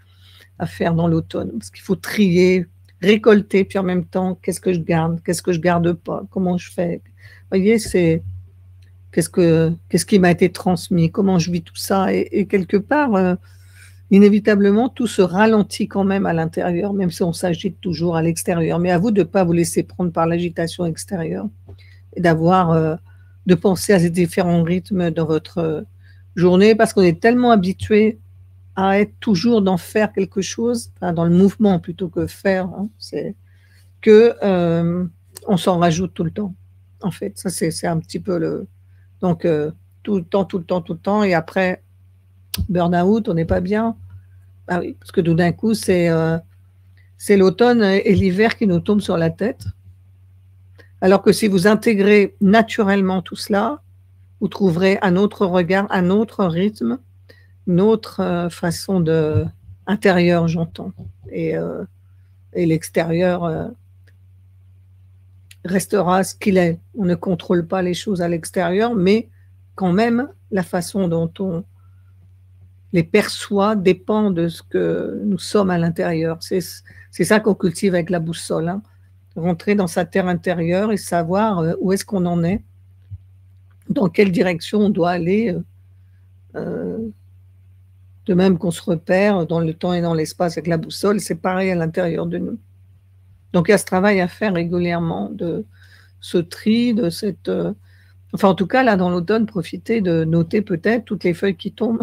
Speaker 1: à faire dans l'automne, parce qu'il faut trier, récolter, puis en même temps, qu'est-ce que je garde pas, comment je fais. Vous voyez, c'est qu'est-ce qui m'a été transmis, comment je vis tout ça, et quelque part, inévitablement, tout se ralentit quand même à l'intérieur, même si on s'agite toujours à l'extérieur. Mais à vous de ne pas vous laisser prendre par l'agitation extérieure et de penser à ces différents rythmes dans votre journée, parce qu'on est tellement habitué à être toujours d'en faire quelque chose, enfin, dans le mouvement plutôt que faire. Hein, que on s'en rajoute tout le temps. En fait, ça c'est un petit peu le donc tout le temps, tout le temps, tout le temps, et après burn-out, on n'est pas bien. Ah oui, parce que tout d'un coup, c'est l'automne et l'hiver qui nous tombent sur la tête. Alors que si vous intégrez naturellement tout cela, vous trouverez un autre regard, un autre rythme, une autre façon de intérieure, j'entends. Et l'extérieur restera ce qu'il est. On ne contrôle pas les choses à l'extérieur, mais quand même, la façon dont on les perçoit dépend de ce que nous sommes à l'intérieur. C'est ça qu'on cultive avec la boussole, hein. Rentrer dans sa terre intérieure et savoir où est-ce qu'on en est, dans quelle direction on doit aller, de même qu'on se repère dans le temps et dans l'espace avec la boussole, c'est pareil à l'intérieur de nous. Donc il y a ce travail à faire régulièrement de ce tri, de cette... enfin en tout cas là dans l'automne, profitez de noter peut-être toutes les feuilles qui tombent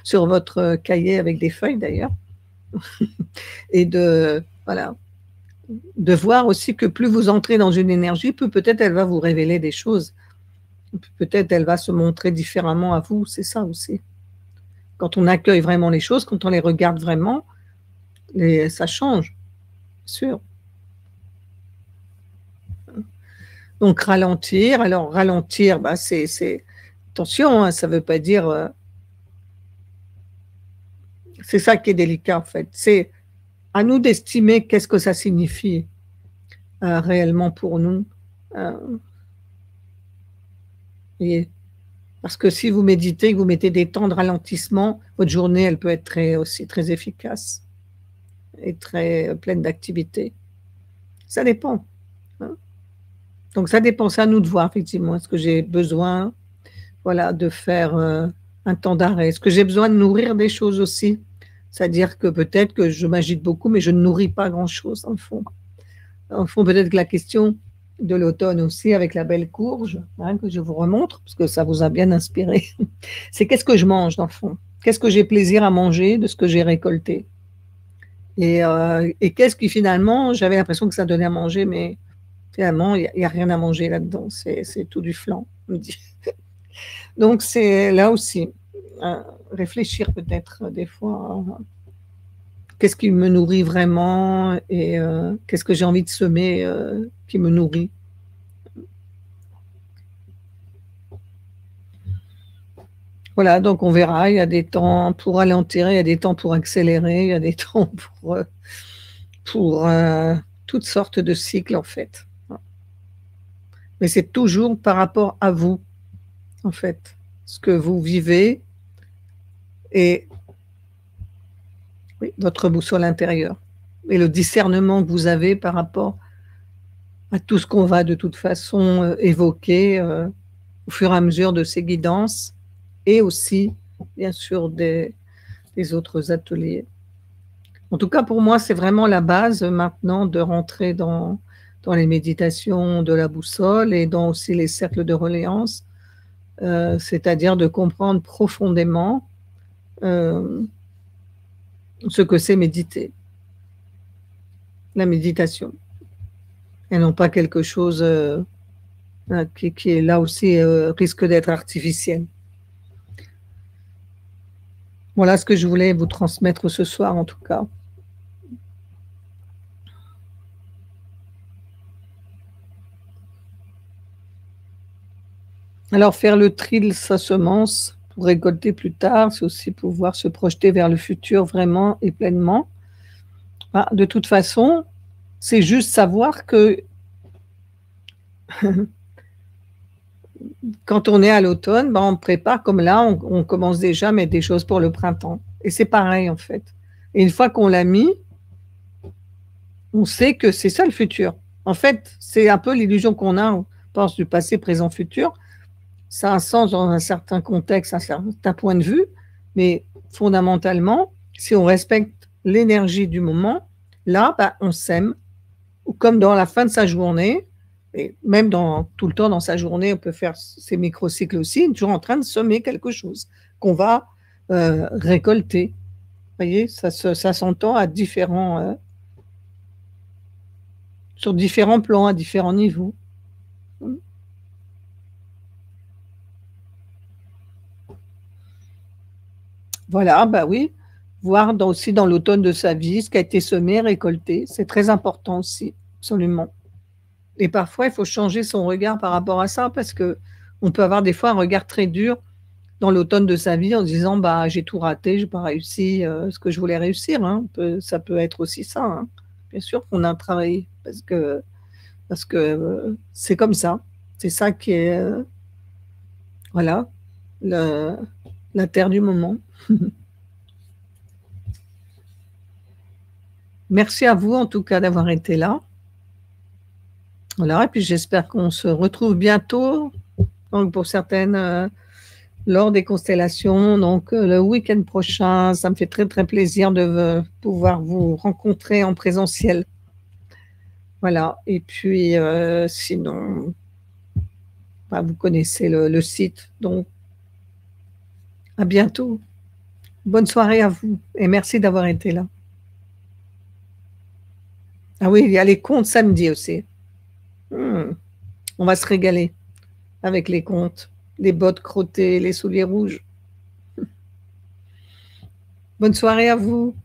Speaker 1: sur votre cahier avec des feuilles d'ailleurs, et de, voilà, de voir aussi que plus vous entrez dans une énergie, plus peut-être elle va vous révéler des choses, peut-être elle va se montrer différemment à vous, c'est ça aussi. Quand on accueille vraiment les choses, quand on les regarde vraiment, ça change, sûr. Donc ralentir, alors ralentir, bah, c'est attention, hein, ça ne veut pas dire... c'est ça qui est délicat en fait, c'est à nous d'estimer qu'est-ce que ça signifie réellement pour nous. Et parce que si vous méditez, que vous mettez des temps de ralentissement, votre journée, elle peut être aussi très efficace et très pleine d'activité. Ça dépend, hein. Donc ça dépend, c'est à nous de voir effectivement, est-ce que j'ai besoin, voilà, de faire un temps d'arrêt, est-ce que j'ai besoin de nourrir des choses aussi, c'est-à-dire que peut-être que je m'agite beaucoup, mais je ne nourris pas grand-chose dans le fond. Dans le fond, peut-être que la question de l'automne aussi, avec la belle courge, hein, que je vous remontre, parce que ça vous a bien inspiré, c'est qu'est-ce que je mange dans le fond, qu'est-ce que j'ai plaisir à manger de ce que j'ai récolté. Et qu'est-ce qui finalement, j'avais l'impression que ça donnait à manger, mais finalement, il n'y a rien à manger là-dedans, c'est tout du flan, on me dit. Donc c'est là aussi, réfléchir peut-être des fois, qu'est-ce qui me nourrit vraiment et qu'est-ce que j'ai envie de semer qui me nourrit. Voilà, donc on verra, il y a des temps pour ralentir, il y a des temps pour accélérer, il y a des temps pour toutes sortes de cycles en fait. Mais c'est toujours par rapport à vous, en fait, ce que vous vivez et oui, votre boussole intérieure et le discernement que vous avez par rapport à tout ce qu'on va de toute façon évoquer au fur et à mesure de ces guidances et aussi, bien sûr, des autres ateliers. En tout cas, pour moi, c'est vraiment la base maintenant de rentrer dans les méditations de la boussole et dans aussi les cercles de reléance, c'est-à-dire de comprendre profondément ce que c'est méditer, la méditation, et non pas quelque chose qui est là aussi risque d'être artificiel. Voilà ce que je voulais vous transmettre ce soir en tout cas. Alors faire le tri de sa semence pour récolter plus tard, c'est aussi pouvoir se projeter vers le futur vraiment et pleinement. Ah, de toute façon, c'est juste savoir que quand on est à l'automne, ben on prépare comme là, on commence déjà à mettre des choses pour le printemps. Et c'est pareil en fait. Et une fois qu'on l'a mis, on sait que c'est ça le futur. En fait, c'est un peu l'illusion qu'on a, on pense du passé, présent, futur. Ça a un sens dans un certain contexte, un certain point de vue, mais fondamentalement, si on respecte l'énergie du moment, là, ben, on sème, comme dans la fin de sa journée, et même tout le temps dans sa journée, on peut faire ces microcycles aussi, toujours en train de semer quelque chose qu'on va récolter. Vous voyez, ça s'entend à différents sur différents plans, à différents niveaux. Voilà, bah oui, voir aussi dans l'automne de sa vie ce qui a été semé, récolté, c'est très important aussi, absolument. Et parfois, il faut changer son regard par rapport à ça parce que on peut avoir des fois un regard très dur dans l'automne de sa vie en disant bah j'ai tout raté, j'ai pas réussi ce que je voulais réussir. Hein. Ça peut être aussi ça. Hein. Bien sûr qu'on a travaillé parce que c'est comme ça. C'est ça qui est voilà le, la terre du moment. Merci à vous en tout cas d'avoir été là. Voilà, et puis j'espère qu'on se retrouve bientôt. Donc pour certaines, lors des constellations, donc le week-end prochain, ça me fait très très plaisir de pouvoir vous rencontrer en présentiel. Voilà, et puis sinon, bah, vous connaissez le site, donc à bientôt. Bonne soirée à vous et merci d'avoir été là. Ah oui, il y a les contes samedi aussi. On va se régaler avec les contes, les bottes crottées, les souliers rouges. Bonne soirée à vous.